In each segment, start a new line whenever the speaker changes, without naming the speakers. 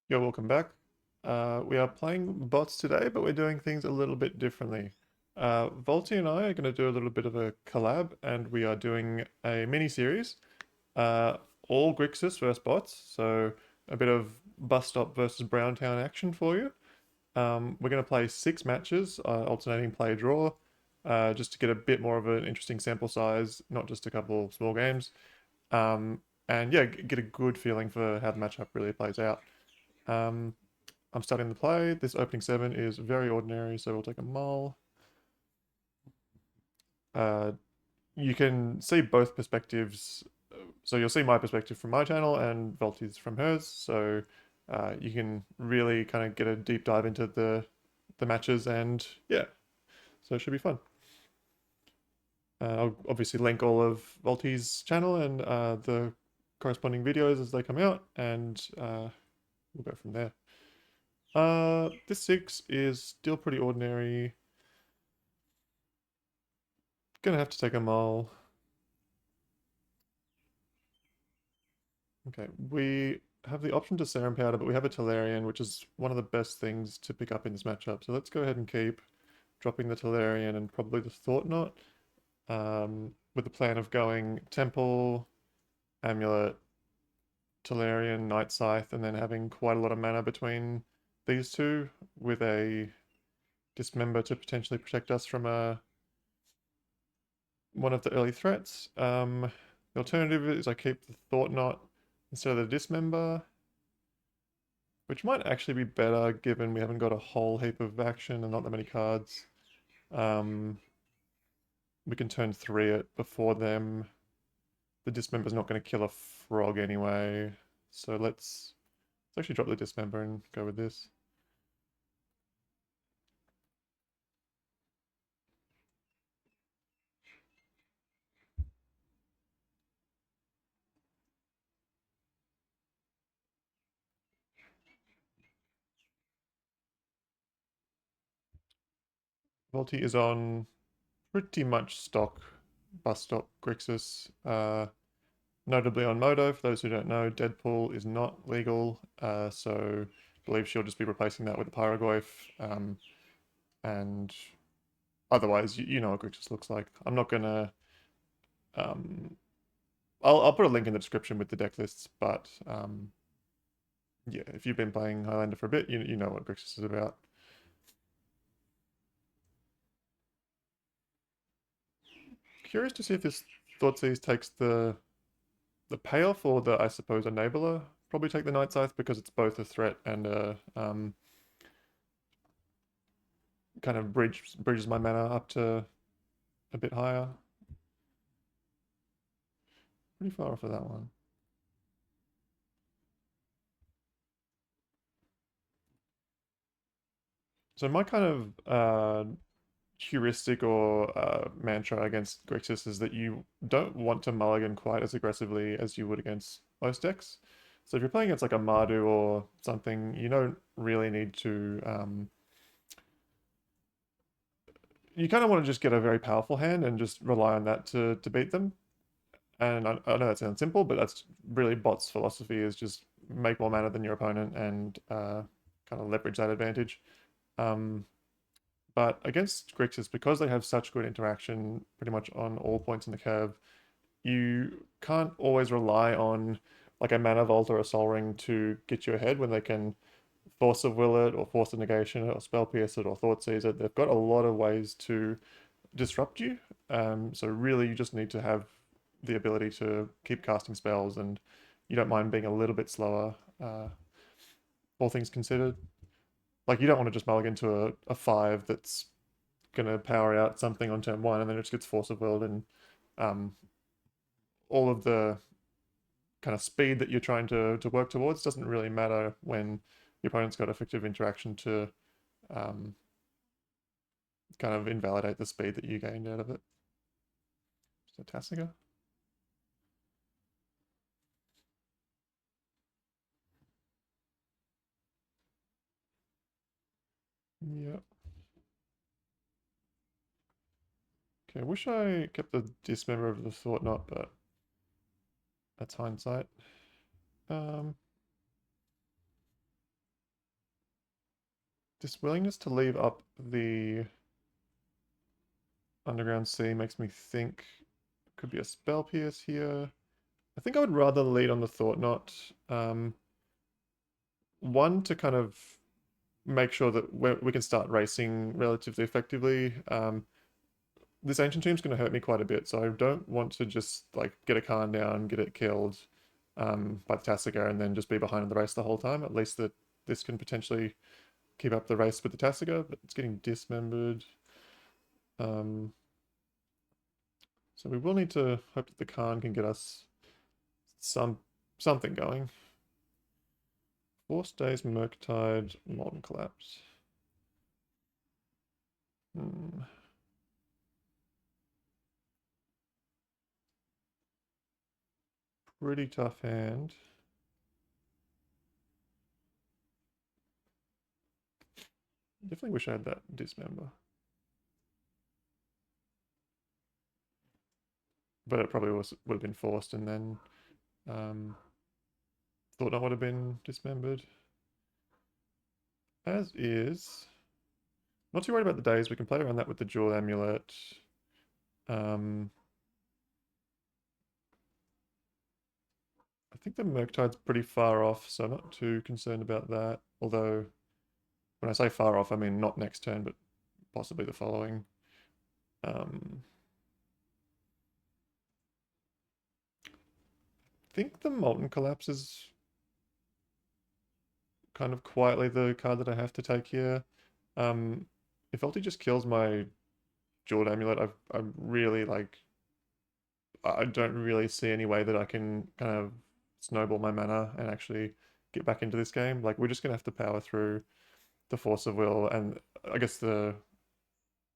Yo, welcome back. We are playing bots today, but we're doing things a little bit differently. Voltie and I are going to do a little bit of a collab, and we are doing a mini series, uh, all Grixis versus bots. So a bit of bus stop versus Browntown action for you. We're going to play 6 matches, alternating play draw, just to get a bit more of an interesting sample size, not just a couple of small games. Um, and yeah, get a good feeling for how the matchup really plays out. Um, I'm starting the play. This opening 7 is very ordinary, so we'll take a mull. Uh, you can see both perspectives. So you'll see my perspective from my channel and Voltie's from hers. So you can really kind of get a deep dive into the matches, and yeah, so it should be fun. I'll obviously link all of Voltie's channel and the corresponding videos as they come out, and we'll go from there. This 6 is still pretty ordinary. Gonna have to take a mull. Okay, we have the option to Serum Powder, but we have a Tolarian, which is one of the best things to pick up in this matchup. So let's go ahead and keep dropping the Tolarian and probably the Thought Knot, with the plan of going Temple, Amulet, Tolarian, Night Scythe, and then having quite a lot of mana between these two with a Dismember to potentially protect us from one of the early threats. The alternative is I keep the Thought Knot instead of the Dismember, which might actually be better given we haven't got a whole heap of action and not that many cards. Um, we can turn 3 it before them. The Dismember's not going to kill a frog anyway. So let's actually drop the Dismember and go with this. Volti is on pretty much stock bus stop Grixis. Notably on Modo, for those who don't know, Deadpool is not legal, so I believe she'll just be replacing that with a Pyrogoyf. And otherwise, you know what Grixis looks like. I'm not gonna. Um, I'll put a link in the description with the deck lists, but yeah, if you've been playing Highlander for a bit, you know what Grixis is about. Curious to see if this Thoughtseize takes the payoff or the, I suppose, enabler. Probably take the Night Scythe because it's both a threat and a kind of bridges my mana up to a bit higher. Pretty far off of that one. So my kind of heuristic or mantra against Grixis is that you don't want to mulligan quite as aggressively as you would against most decks. So if you're playing against like a Mardu or something, you don't really need to. You kind of want to just get a very powerful hand and just rely on that to beat them. And I know that sounds simple, but that's really bot's philosophy is just make more mana than your opponent and kind of leverage that advantage. Um, But against Grixis, because they have such good interaction pretty much on all points in the curve, you can't always rely on like a Mana Vault or a Sol Ring to get you ahead when they can Force of Will it or Force of Negation it or Spell Pierce it or Thought Seize it. They've got a lot of ways to disrupt you. So really you just need to have the ability to keep casting spells and you don't mind being a little bit slower, all things considered. Like you don't want to just mulligan to a 5 that's gonna power out something on turn 1 and then it just gets Force of Will and um, all of the kind of speed that you're trying to work towards doesn't really matter when your opponent's got effective interaction to um, kind of invalidate the speed that you gained out of it. So Tassiger. Yeah. Okay, I wish I kept the Dismember of the Thought Knot, but that's hindsight. Um, This willingness to leave up the underground sea makes me think it could be a spell pierce here. I think I would rather lead on the Thought Knot. One, to kind of make sure that we can start racing relatively effectively. This Ancient Tomb's going to hurt me quite a bit, so I don't want to just like get a Khan down, get it killed by the Tasiga, and then just be behind in the race the whole time. At least that this can potentially keep up the race with the Tasiga, but it's getting dismembered. Um, so we will need to hope that the Khan can get us something going. Force Days, Murktide, Molten Collapse. Hmm. Pretty tough hand. Definitely wish I had that Dismember. But it probably would have been forced, and then Thought Not would have been dismembered. As is. Not too worried about the days. We can play around that with the Jewel Amulet. Um, I think the Murktide's pretty far off, so I'm not too concerned about that. Although, when I say far off, I mean not next turn, but possibly the following. I think the Molten Collapse is kind of quietly the card that I have to take here. If Voltie just kills my Jeweled Amulet, I'm really like, I don't really see any way that I can kind of snowball my mana and actually get back into this game. Like, we're just gonna have to power through the Force of Will, and I guess the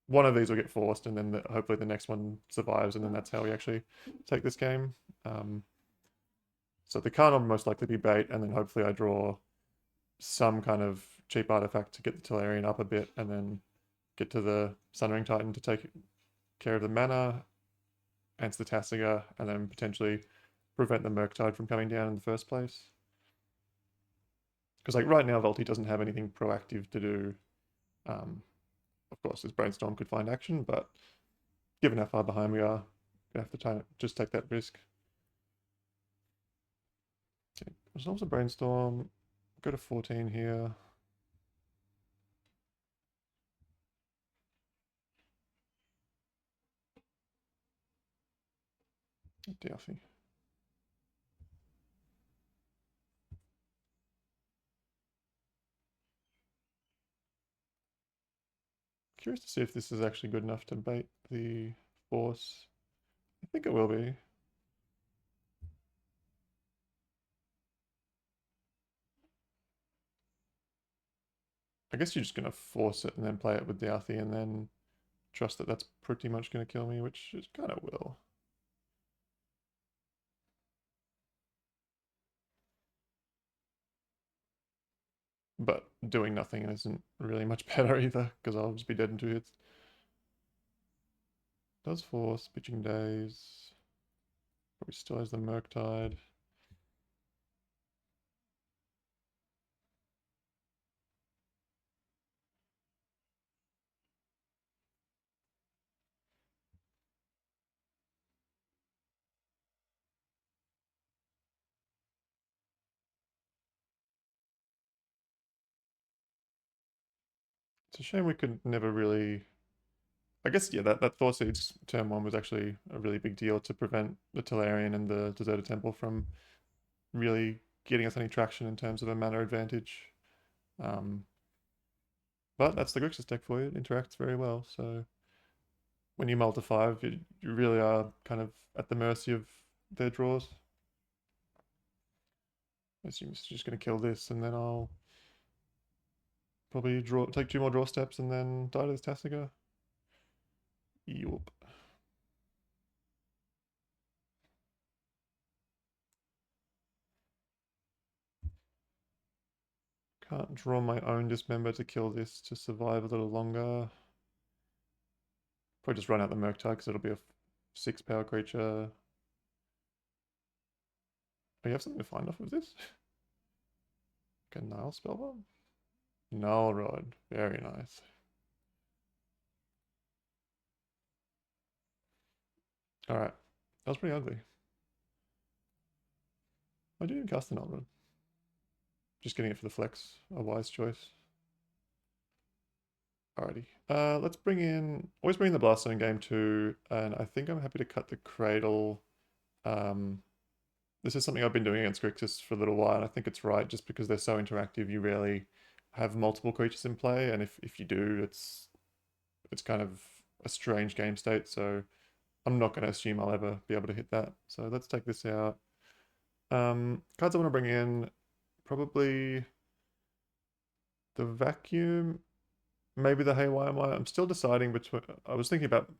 one of these will get forced, and then hopefully the next one survives, and then that's how we actually take this game. Um, so the card will most likely be bait, and then hopefully I draw some kind of cheap artifact to get the Tolarian up a bit, and then get to the Sunring Titan to take care of the mana, answer the Tasiga, and then potentially prevent the Murktide from coming down in the first place. Because like right now, Voltie doesn't have anything proactive to do. Um, of course, his Brainstorm could find action, but given how far behind we are, gonna have to just take that risk. Okay. As long as a Brainstorm, go to 14 here. Delphi. Curious to see if this is actually good enough to bait the Force. I think it will be. I guess you're just going to force it and then play it with Delphi and then trust that that's pretty much going to kill me, which it kind of will. But doing nothing isn't really much better either, because I'll just be dead in 2 hits. Does force, pitching days. Probably still has the Murktide. It's a shame we could never really. I guess, yeah, that Thor Seeds turn 1 was actually a really big deal to prevent the Tolarian and the Deserted Temple from really getting us any traction in terms of a mana advantage. Um, but that's the Grixis deck for you. It interacts very well. So when you multi 5, you really are kind of at the mercy of their draws. I assume it's just going to kill this, and then I'll probably take 2 more draw steps and then die to this Tasiga. Yup. Can't draw my own Dismember to kill this to survive a little longer. Probably just run out the Murktide because it'll be a 6 power creature. Oh, you have something to find off of this? Okay, Nile Spellbomb? Null Rod. Very nice. Alright. That was pretty ugly. I didn't cast the Null Rod. Just getting it for the flex. A wise choice. Alrighty. Let's bring in... Always bring in the Blaster in game 2. And I think I'm happy to cut the Cradle. This is something I've been doing against Grixis for a little while, and I think it's right just because they're so interactive. You rarely have multiple creatures in play, and if you do, it's kind of a strange game state, so I'm not going to assume I'll ever be able to hit that. So let's take this out. Cards I want to bring in, probably the Vacuum, maybe the Haywire Mine. I'm still deciding between... I was thinking about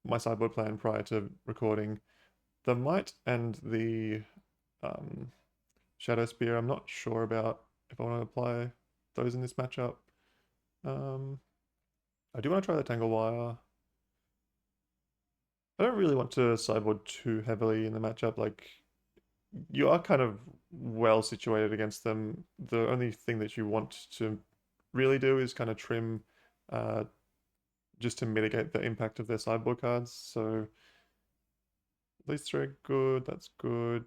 my sideboard plan prior to recording. The Might and the Shadow Spear, I'm not sure about if I want to apply those in this matchup. I do want to try the Tangle Wire. I don't really want to sideboard too heavily in the matchup. Like, you are kind of well situated against them. The only thing that you want to really do is kind of trim uh, just to mitigate the impact of their sideboard cards. So these three are good. That's good.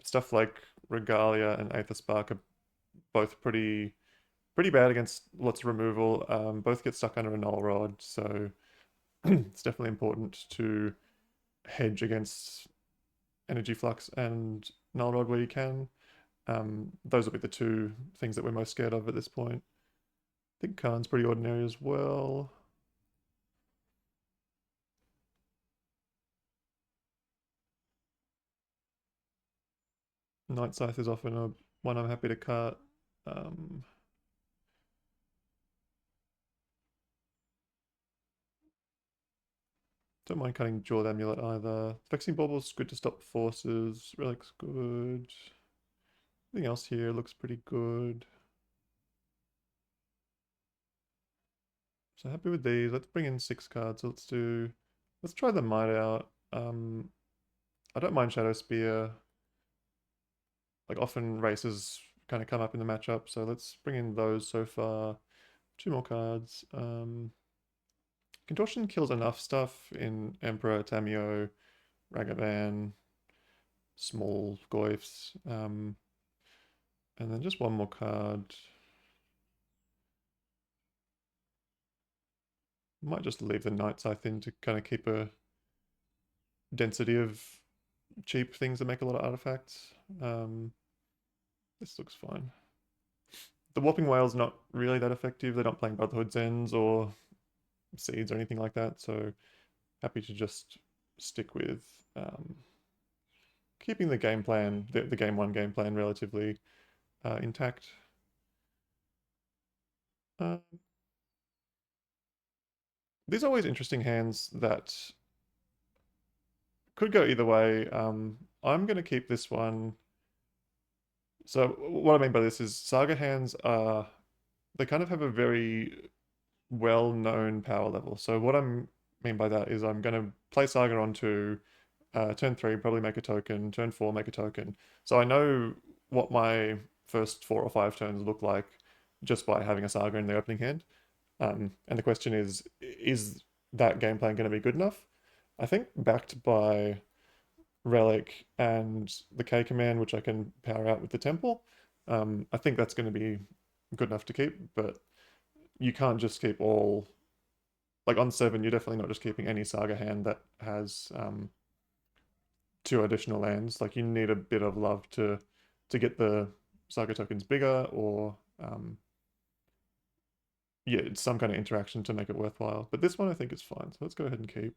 Stuff like Regalia and Aether Spark are both pretty bad against lots of removal. Both get stuck under a Null Rod, so it's definitely important to hedge against Energy Flux and Null Rod where you can. Those will be the two things that we're most scared of at this point. I think Khan's pretty ordinary as well. Night Scythe is often a one I'm happy to cut. Don't mind cutting Jawed Amulet either. Vexing Bauble's good to stop forces. Relic's good. Everything else here looks pretty good. So happy with these. Let's bring in 6 cards. Let's try the Might out. I don't mind Shadow Spear. Like often races kind of come up in the matchup, so let's bring in those so far. 2 more cards. Contortion kills enough stuff in Emperor, Tamio, Ragavan, small Goyfs. And then just one more card. Might just leave the Night Scythe in to kind of keep a density of cheap things that make a lot of artifacts. This looks fine. The Whopping Whale's not really that effective. They're not playing Brotherhood's Ends or Seeds or anything like that, so happy to just stick with keeping the game plan, the game 1 game plan relatively intact. These are always interesting hands that could go either way. I'm going to keep this one. So what I mean by this is Saga hands are, they kind of have a very well-known power level. So what I mean by that is I'm going to play Saga on 2, turn 3, probably make a token, turn 4, make a token. So I know what my first 4 or 5 turns look like just by having a Saga in the opening hand. And the question is that game plan going to be good enough? I think backed by Relic and the K command, which I can power out with the Temple, I think that's going to be good enough to keep, but you can't just keep all... Like on 7, you're definitely not just keeping any Saga hand that has 2 additional lands. Like you need a bit of love to get the Saga tokens bigger, or yeah, it's some kind of interaction to make it worthwhile. But this one I think is fine, so let's go ahead and keep.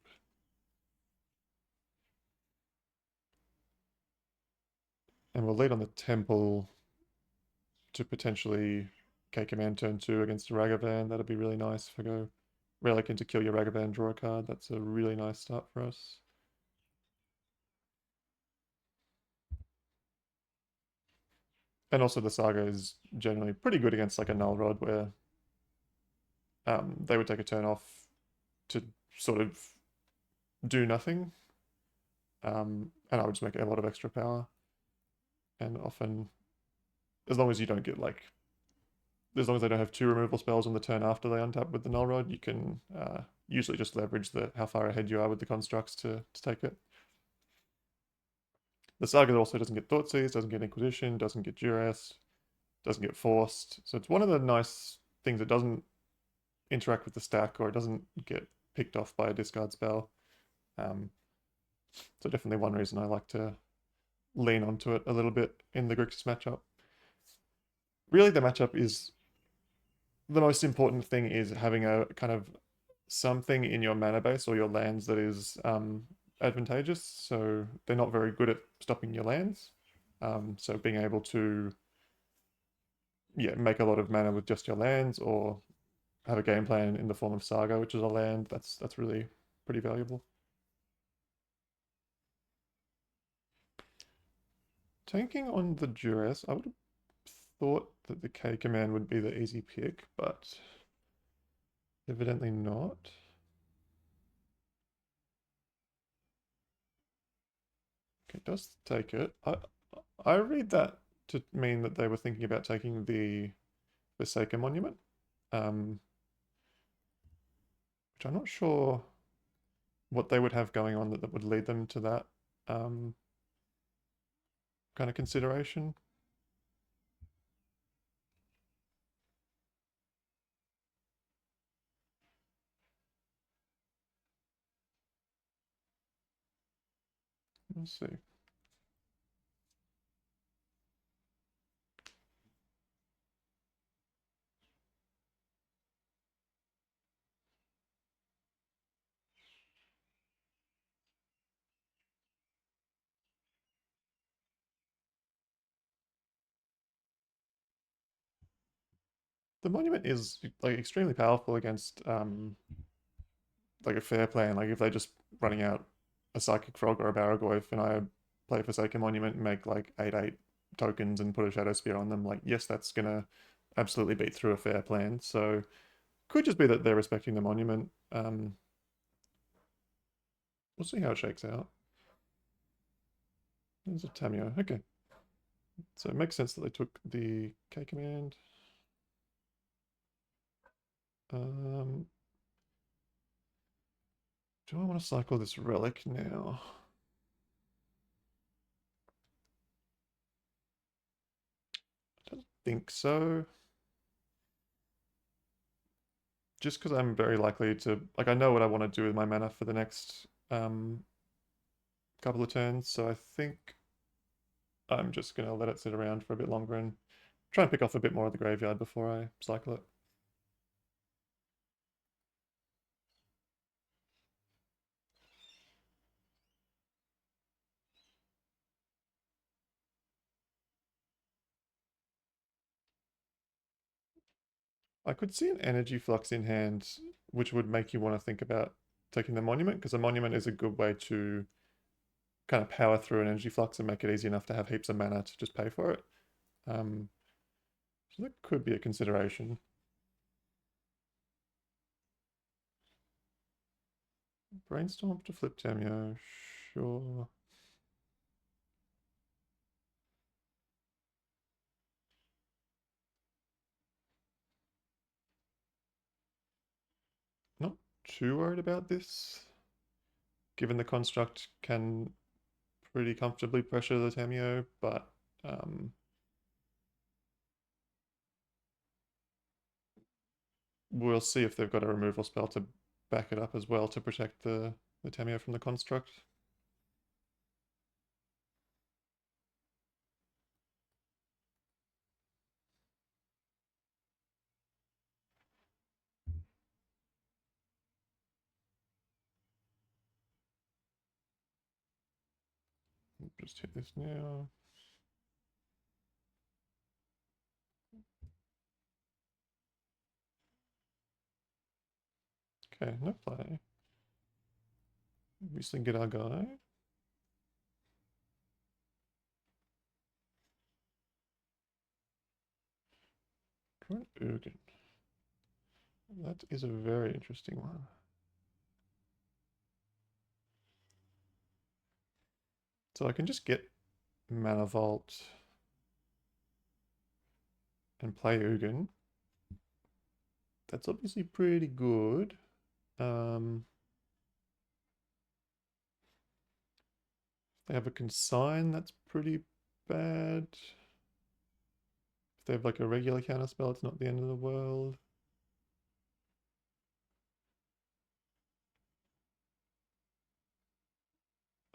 And we'll lead on the Temple to potentially K command turn 2 against a Ragavan. That'd be really nice if I go Relic into kill your Ragavan, draw a card. That's a really nice start for us. And also the Saga is generally pretty good against like a Null Rod where they would take a turn off to sort of do nothing. And I would just make a lot of extra power. And often, as long as you don't get like as long as they don't have two removal spells on the turn after they untap with the Null Rod, you can usually just leverage the how far ahead you are with the constructs to take it. The Saga also doesn't get Thoughtseize, doesn't get Inquisition, doesn't get Duress, doesn't get Forced. So it's one of the nice things that doesn't interact with the stack or it doesn't get picked off by a discard spell. So definitely one reason I like to lean onto it a little bit in the Grixis matchup. Really, the matchup is the most important thing is having a kind of something in your mana base or your lands that is advantageous. So they're not very good at stopping your lands. So being able to make a lot of mana with just your lands or have a game plan in the form of Saga, which is a land, that's really pretty valuable. Tanking on the Duress, I would have thought that the K command would be the easy pick, but evidently not. Okay, it does take it. I read that to mean that they were thinking about taking the Forsaken Monument, which I'm not sure what they would have going on that would lead them to that kind of consideration. Let's see. The Monument is like extremely powerful against like a fair plan. Like if they're just running out a Psychic Frog or a Barragoyf and I play Forsaken Monument and make like 8/8 tokens and put a Shadow Spear on them, like yes, that's gonna absolutely beat through a fair plan. So could just be that they're respecting the Monument. We'll see how it shakes out. There's a Tamio. Okay. So it makes sense that they took the K command. Do I want to cycle this relic now? I don't think so. Just because I'm very likely to, like, I know what I want to do with my mana for the next couple of turns, so I think I'm just going to let it sit around for a bit longer and try and pick off a bit more of the graveyard before I cycle it. I could see an energy flux in hand, which would make you want to think about taking the monument, because a monument is a good way to kind of power through an energy flux and make it easy enough to have heaps of mana to just pay for it. So that could be a consideration. Brainstorm to flip Tamio, sure. Not too worried about this, given the construct can pretty comfortably pressure the Tamio, but we'll see if they've got a removal spell to back it up as well to protect the Tamio from the construct. Just hit this now. Okay, no play. Obviously get our guy. Try Ugin. That is a very interesting one. So I can just get Mana Vault and play Ugin. That's obviously pretty good. Um, if they have a consign, that's pretty bad. If they have like a regular counterspell, it's not the end of the world.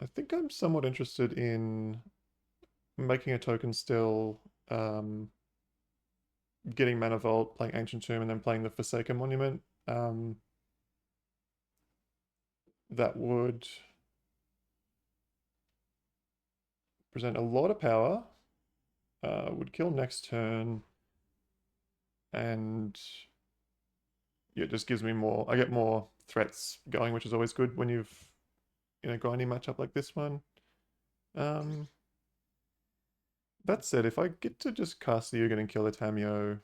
I think I'm somewhat interested in making a token still, getting Mana Vault, playing Ancient Tomb, and then playing the Forsaken Monument. That would present a lot of power, would kill next turn, and yeah, it just gives me more. I get more threats going, which is always good when you've in a grindy matchup like this one. Um, that said, if I get to just cast the Ugin and kill the Tamio,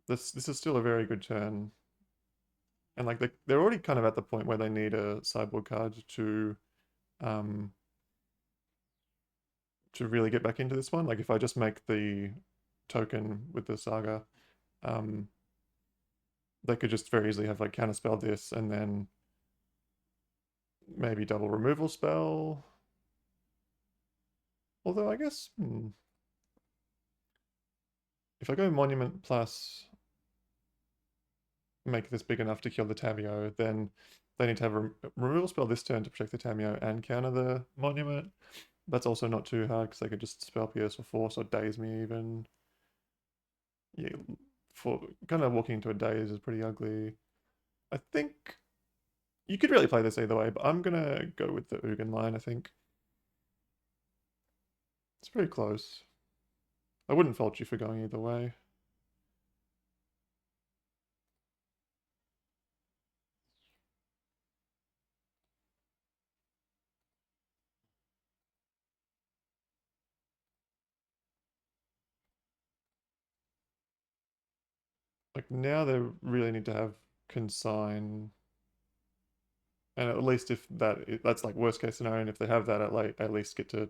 this is still a very good turn. And like they're already kind of at the point where they need a sideboard card um to really get back into this one. Like if I just make the token with the saga, um they could just very easily have like counterspell this and then maybe double removal spell. Although I guess if I go monument plus make this big enough to kill the Tamio, then they need to have a removal spell this turn to protect the Tamio and counter the monument. That's also not too hard because they could just spell pierce or force or daze me even. Yeah, for kind of walking into a daze is pretty ugly. I think you could really play this either way, but I'm gonna go with the Ugin line, I think. It's pretty close. I wouldn't fault you for going either way. Like now they really need to have consign, and at least if that's like worst case scenario, and if they have that at least get to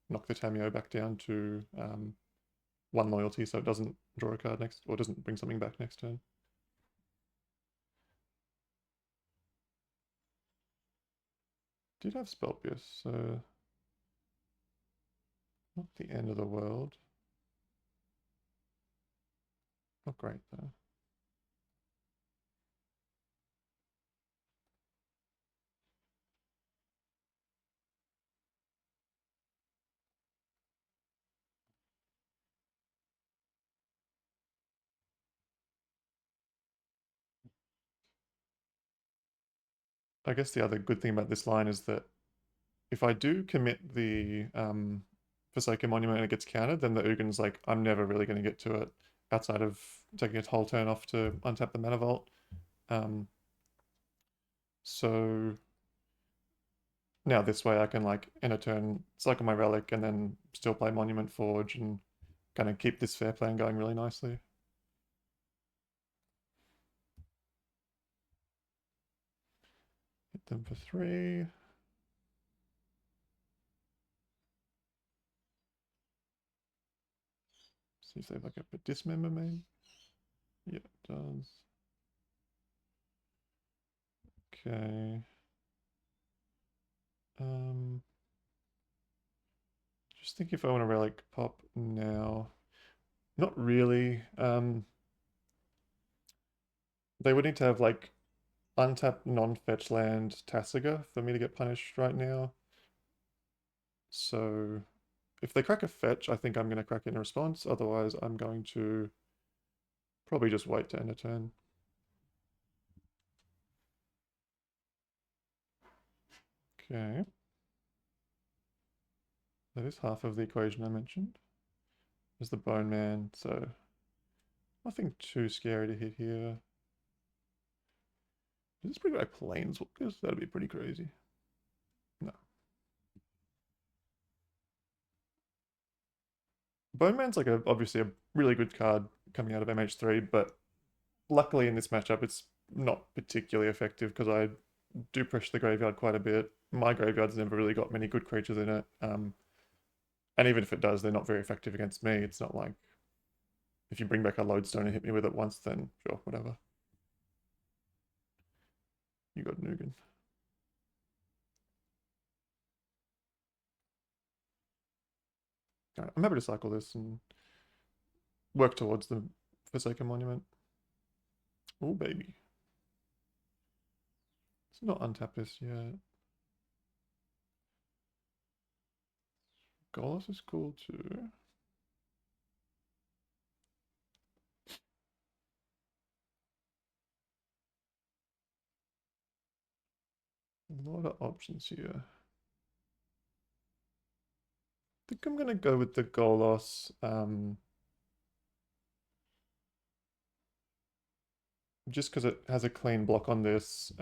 knock the Tamio back down to one loyalty, so it doesn't draw a card next or doesn't bring something back next turn. Did have spell pierce, so not the end of the world. Not great though. I guess the other good thing about this line is that if I do commit the Forsaken Monument and it gets countered, then the Ugin's like, I'm never really going to get to it outside of taking a whole turn off to untap the Mana Vault. Um, so now this way I can like end a turn, cycle my Relic, and then still play Monument Forge and kind of keep this fair plan going really nicely. Hit them for 3. See if they like a Dismember maybe. Yeah, it does. Okay. Um, just think if I want to Relic pop now. Not really. They would need to have like untapped non-fetch land Tasiga for me to get punished right now. So if they crack a fetch, I think I'm going to crack it in response. Otherwise, I'm going to probably just wait to end a turn. Okay. That is half of the equation I mentioned. There's the Bone Man, so nothing too scary to hit here. Does this bring back Planeswalkers? That'd be pretty crazy. No. Bone Man's like obviously a really good card coming out of MH3, but luckily in this matchup it's not particularly effective because I do pressure the graveyard quite a bit. My graveyard's never really got many good creatures in it. And even if it does, they're not very effective against me. It's not like if you bring back a lodestone and hit me with it once, then sure, whatever. You got Nugan. Alright, I'm happy to cycle this and work towards the Forsaken Monument. Oh, baby. Let's not untap this yet. Golos is cool too. A lot of options here. I think I'm gonna go with the Golos. Just because it has a clean block on this.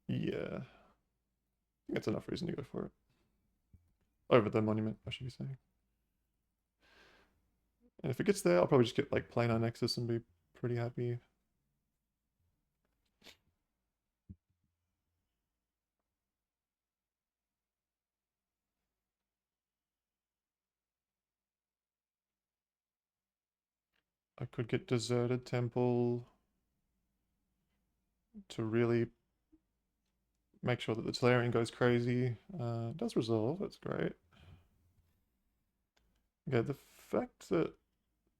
Yeah. I think that's enough reason to go for it. Over the monument, I should be saying. And if it gets there, I'll probably just get like planar Nexus and be pretty happy. I could get Deserted Temple to really make sure that the Tolarian goes crazy. It does resolve, that's great. Yeah, the fact that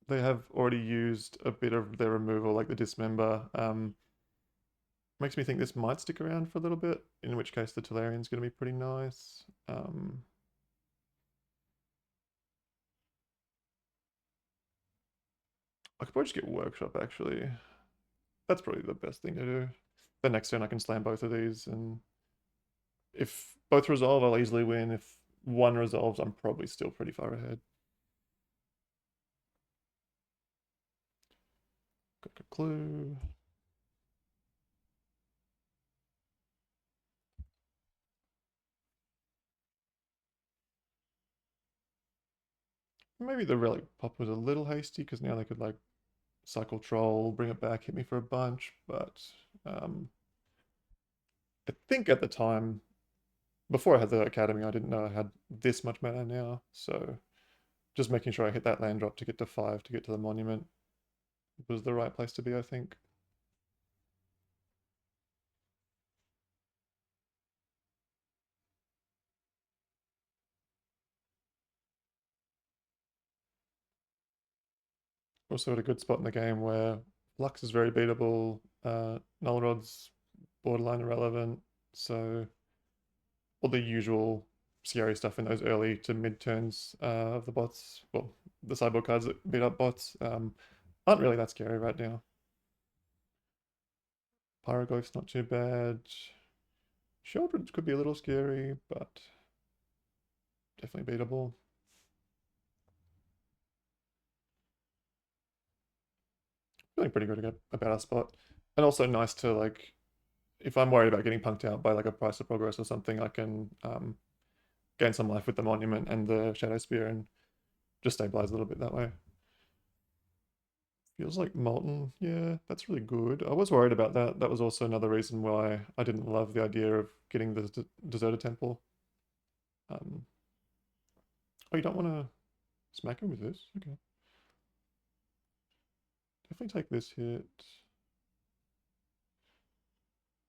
they have already used a bit of their removal, like the Dismember, makes me think this might stick around for a little bit, in which case the Tolarian's going to be pretty nice. I could probably just get Workshop, actually. That's probably the best thing to do. The next turn I can slam both of these, and if both resolve, I'll easily win. If one resolves, I'm probably still pretty far ahead. Got a clue. Maybe the Relic Pop was a little hasty, because now they could like cycle Troll, bring it back, hit me for a bunch, but I think at the time, before I had the Academy, I didn't know I had this much mana now, so just making sure I hit that land drop to get to 5 to get to the monument was the right place to be, I think. Also at a good spot in the game where Lux is very beatable, Null Rod's borderline irrelevant, so all the usual scary stuff in those early to mid turns of the bots, well, the sideboard cards that beat up bots, aren't really that scary right now. Pyroglyph's not too bad. Sheoldred could be a little scary, but definitely beatable. Feeling pretty good about our spot. And also nice to like, if I'm worried about getting punked out by like a Price of Progress or something, I can gain some life with the Monument and the Shadow Spear and just stabilize a little bit that way. Feels like Molten. Yeah, that's really good. I was worried about that. That was also another reason why I didn't love the idea of getting the Deserted Temple. Oh, you don't want to smack him with this? Okay. Definitely take this hit.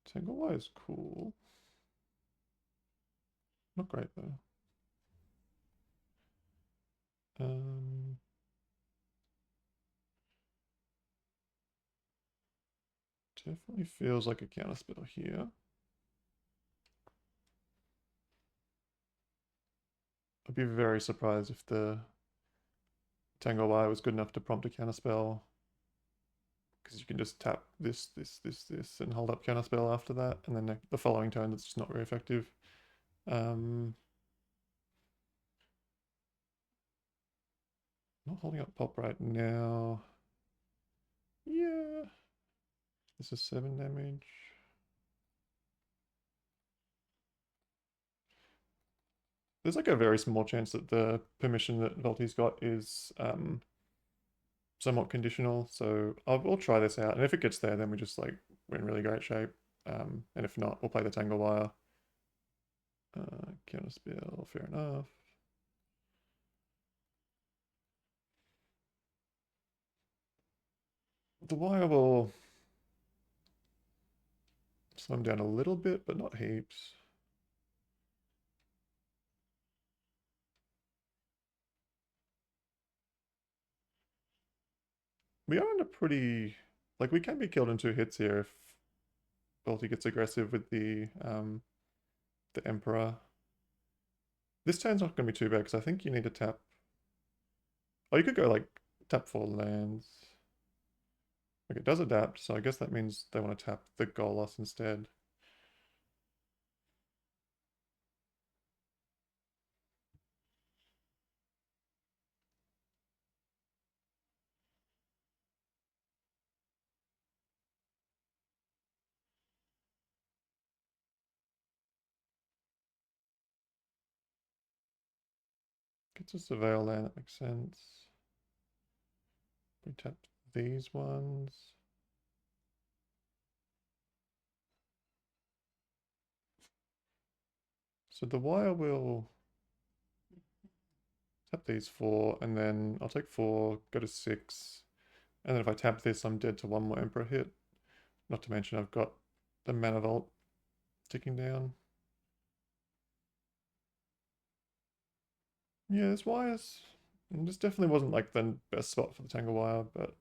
Tanglewire is cool. Not great though. Definitely feels like a counterspell here. I'd be very surprised if the Tanglewire was good enough to prompt a counterspell, because you can just tap this, and hold up counterspell after that, and then the following turn it's just not very effective. Not holding up pop right now. Yeah. This is 7 damage. There's like a very small chance that the permission that Voltie's got is somewhat conditional, so we'll try this out, and if it gets there, then we're in really great shape. And if not, we'll play the Tangle Wire. Counterspell, fair enough. The wire will slow him down a little bit, but not heaps. We are in a pretty... Like, we can be killed in 2 hits here if Voltie gets aggressive with the Emperor. This turn's not going to be too bad, because I think you need to tap... Oh, you could go, like, tap 4 lands. Okay, it does adapt, so I guess that means they want to tap the Golos instead. Gets a Surveil land, that makes sense. We tap these ones. So the wire will tap these 4, and then I'll take 4, go to 6. And then if I tap this, I'm dead to 1 more Emperor hit. Not to mention I've got the Mana Vault ticking down. Yeah, this wire's... This definitely wasn't like the best spot for the Tangle Wire, but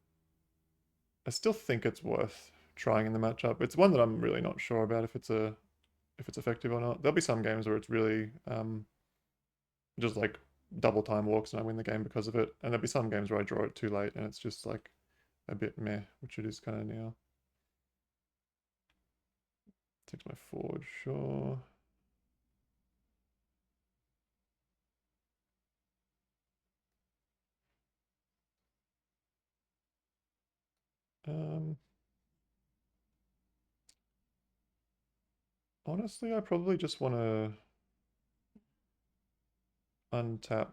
I still think it's worth trying in the matchup. It's one that I'm really not sure about if it's effective or not. There'll be some games where it's really just like double time walks and I win the game because of it. And there'll be some games where I draw it too late and it's just like a bit meh, which it is kind of now. Takes my forward, sure. Honestly, I probably just want to untap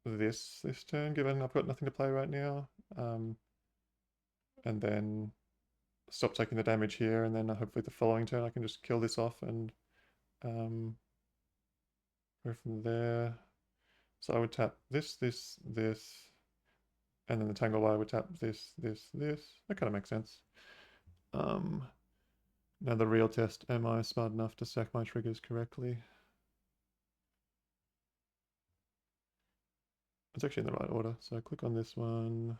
this turn, given I've got nothing to play right now. And then stop taking the damage here, and then hopefully the following turn I can just kill this off and go from there. So I would tap this, and then the Tangle Wire would tap this. That kind of makes sense. Now the real test, am I smart enough to stack my triggers correctly? It's actually in the right order, so click on this one.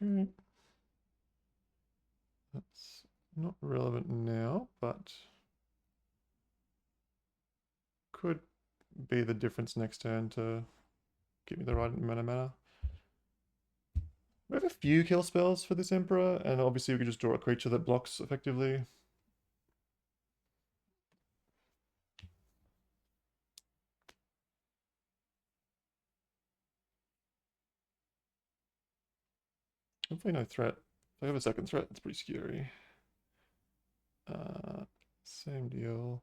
Okay. That's not relevant now, but could be the difference next turn to give me the right mana. We have a few kill spells for this Emperor, and obviously we could just draw a creature that blocks effectively. Hopefully no threat. If I have a second threat, it's pretty scary. Same deal.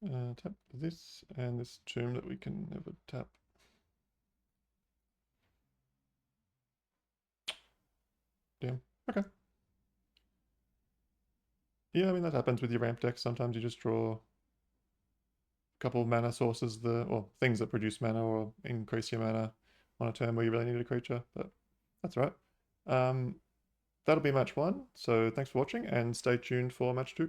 Tap this and this tomb that we can never tap. Damn. Okay. Yeah, I mean that happens with your ramp deck. Sometimes you just draw a couple of mana sources, or things that produce mana or increase your mana on a turn where you really need a creature, but that's all right. That'll be match 1. So thanks for watching and stay tuned for match 2.